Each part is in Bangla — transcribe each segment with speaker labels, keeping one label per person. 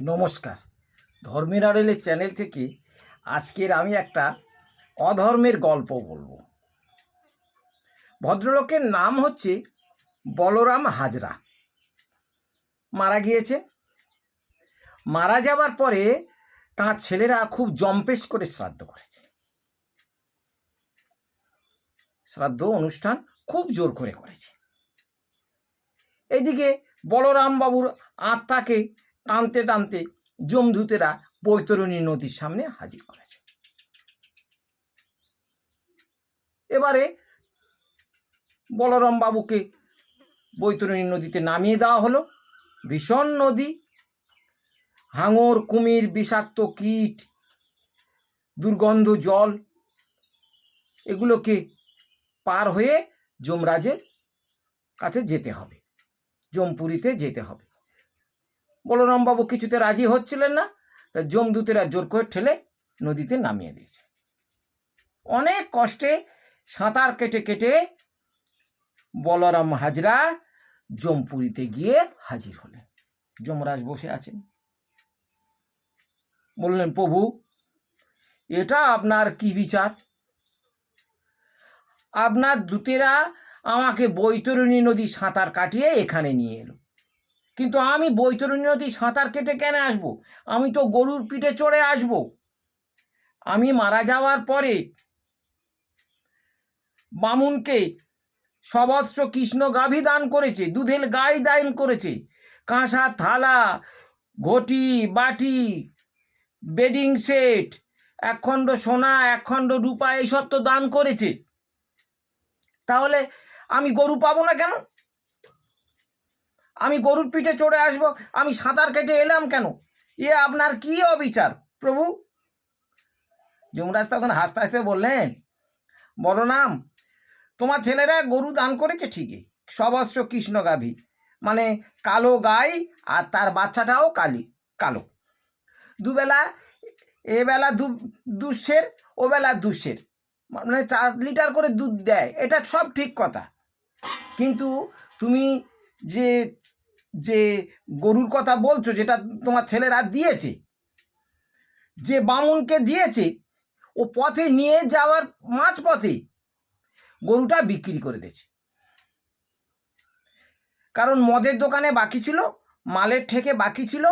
Speaker 1: নমস্কার। ধর্মের আড়ালের চ্যানেল থেকে আজকের আমি একটা অধর্মের গল্প বলবো। ভদ্রলোকের নাম হচ্ছে বলরাম হাজরা। মারা গিয়েছে। মারা যাবার পরে তাঁর ছেলেরা খুব জম্পেশ করে শ্রাদ্ধ করেছে। শ্রাদ্ধ অনুষ্ঠান খুব জোর করে করেছে। এইদিকে বলরাম বাবুর আত্মাকে টানতে টানতে যমদূতেরা বৈতরণী নদীর সামনে হাজির করেছে। এবারে বলরাম বাবুকে বৈতরণী নদীতে নামিয়ে দেওয়া হলো। ভীষণ নদী, হাঙর, কুমির, বিষাক্ত কীট, দুর্গন্ধ জল, এগুলোকে পার হয়ে যমরাজের কাছে যেতে হবে, যমপুরীতে যেতে হবে। বলরাম বাবু কিছুতে রাজি হচ্ছিলেন না। যমদূতেরা জোর করে ঠেলে নদীতে নামিয়ে দিয়েছে। অনেক কষ্টে সাঁতার কেটে কেটে বলরাম হাজরা যমপুরীতে গিয়ে হাজির হলেন। যমরাজ বসে আছেন। বললেন, প্রভু, এটা আপনার কি বিচার? আপনার দূতেরা আমাকে বৈতরণী নদী সাঁতার কাটিয়ে এখানে নিয়ে এলো, কিন্তু আমি বৈতরণী নদী সাঁতার কেটে কেন আসবো? আমি তো গরুর পিঠে চড়ে আসব। আমি মারা যাওয়ার পরে বামুনকে সবস্ত্র কৃষ্ণ গাভী দান করেছে, দুধের গাই দান করেছে, কাঁসা থালা, ঘটি, বাটি, বেডিং সেট, একখণ্ড সোনা, একখণ্ড রূপা, এইসব তো দান করেছে। তাহলে আমি গরু পাবো না কেন? আমি গরুর পিঠে চড়ে আসব, আমি সাঁতার কেটে এলাম কেন? এ আপনার কি অবিচার প্রভু? যমরাজ তখন হাসতে হাসতে বললেন, বলরাম, তোমার ছেলেরা গরু দান করেছে ঠিকই, সবস্ত্র কৃষ্ণ গাভী, মানে কালো গাই, আর তার বাচ্চাটাও কালো। দুবেলা, এবেলা দুশের, ওবেলা দুশের, মানে 4 লিটার করে দুধ দেয়। এটা সব ঠিক কথা, কিন্তু তুমি যে যে গরুর কথা বলছো, যেটা তোমার ছেলেরা দিয়েছে, যে বামুনকে দিয়েছে, ও পথে নিয়ে যাওয়ার মাঝ পথে গরুটা বিক্রি করে দিয়েছে। কারণ মদের দোকানে বাকি ছিল, মালের ঠেকে বাকি ছিল,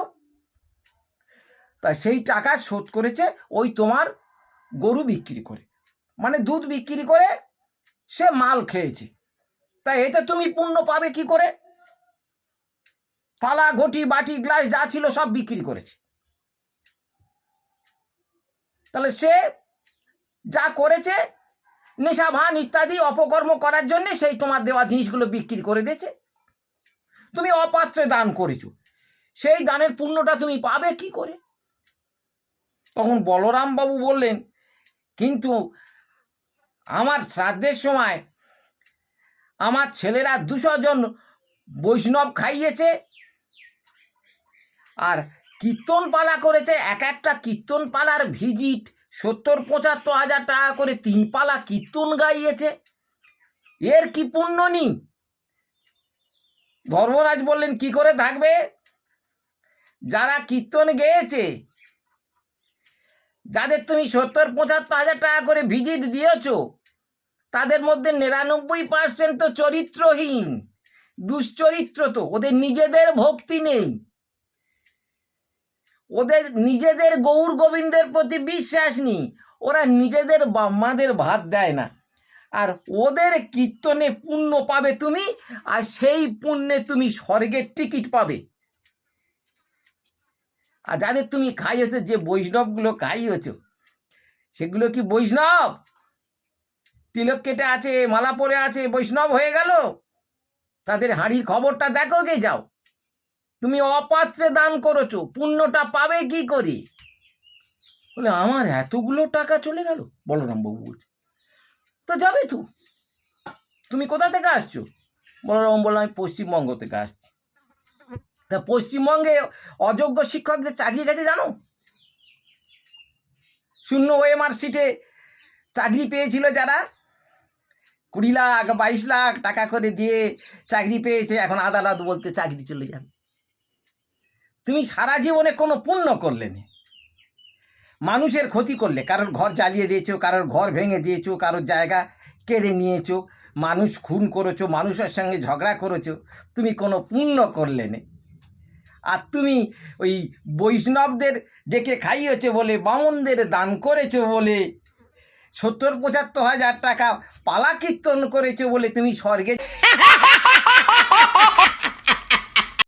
Speaker 1: তাই সেই টাকা শোধ করেছে ওই তোমার গরু বিক্রি করে, মানে দুধ বিক্রি করে সে মাল খেয়েছে। তাই এতে তুমি পুণ্য পাবে কি করে? থালা, ঘটি, বাটি, গ্লাস যা ছিল সব বিক্রি করেছে। তাহলে সে যা করেছে, নেশা ভান ইত্যাদি অপকর্ম করার জন্য সেই তোমার দেওয়া জিনিসগুলো বিক্রি করে দিয়েছে। তুমি অপাত্রে দান করেছো, সেই দানের পুণ্যটা তুমি পাবে কি করে? তখন বলরাম বাবু বললেন, কিন্তু আমার শ্রাদ্ধের সময় আমার ছেলেরা 200 জন বৈষ্ণব খাইয়েছে, আর কীর্তন পালা করেছে। এক একটা কীর্তন পালার ভিজিট 70-75 হাজার টাকা করে 3 পালা কীর্তন গাইয়েছে। এর কি পুণ্য নেই? ধর্মরাজ বললেন, কি করে থাকবে? যারা কীর্তন গেয়েছে, যাদের তুমি 70-75 হাজার টাকা করে ভিজিট দিয়েছ, তাদের মধ্যে 99% তো চরিত্রহীন, দুশ্চরিত্র। তো ওদের নিজেদের ভক্তি নেই, ওদের নিজেদের গৌর গোবিন্দের প্রতি বিশ্বাস নেই, ওরা নিজেদের মাদের ভাত দেয় না। আর ওদের কীর্তনে পুণ্য পাবে তুমি, আর সেই পুণ্যে তুমি স্বর্গের টিকিট পাবে। আর যাদের তুমি খাইয়েছো, যে বৈষ্ণবগুলো খাইয়েছ, সেগুলো কি বৈষ্ণব? তিলক কেটে আছে, মালা পরে আছে, বৈষ্ণব হয়ে গেল? তাদের হাঁড়ির খবরটা দেখো গে যাও। তুমি অপাত্রে দান করেছো, পুণ্যটা পাবে কি করে? বলে, আমার এতগুলো টাকা চলে গেল। বলরামবাবু বলছে, তো যাবে তো, তুমি কোথা থেকে আসছো? বলরাম বললাম, আমি পশ্চিমবঙ্গ থেকে আসছি। তা পশ্চিমবঙ্গে অযোগ্য শিক্ষকদের চাকরি গেছে জানো? 0 OMR সিটে চাকরি পেয়েছিল যারা, 20 লাখ 22 লাখ টাকা করে দিয়ে চাকরি পেয়েছে, এখন আদালত বলতে চাকরি চলে যাবে। তুমি সারা জীবনে কোনো পুণ্য করলে না, মানুষের ক্ষতি করলে, কারোর ঘর জ্বালিয়ে দিয়েছো, কারোর ঘর ভেঙে দিয়েছো, কারোর জায়গা কেড়ে নিয়েছো, মানুষ খুন করেছো, মানুষের সঙ্গে ঝগড়া করেছো, তুমি কোনো পুণ্য করলে না। আর তুমি ওই বৈষ্ণবদের ডেকে খাইয়েছো বলে, বামনদের দান করেছো বলে, 70-75 হাজার টাকা পালা কীর্তন করেছো বলে তুমি স্বর্গে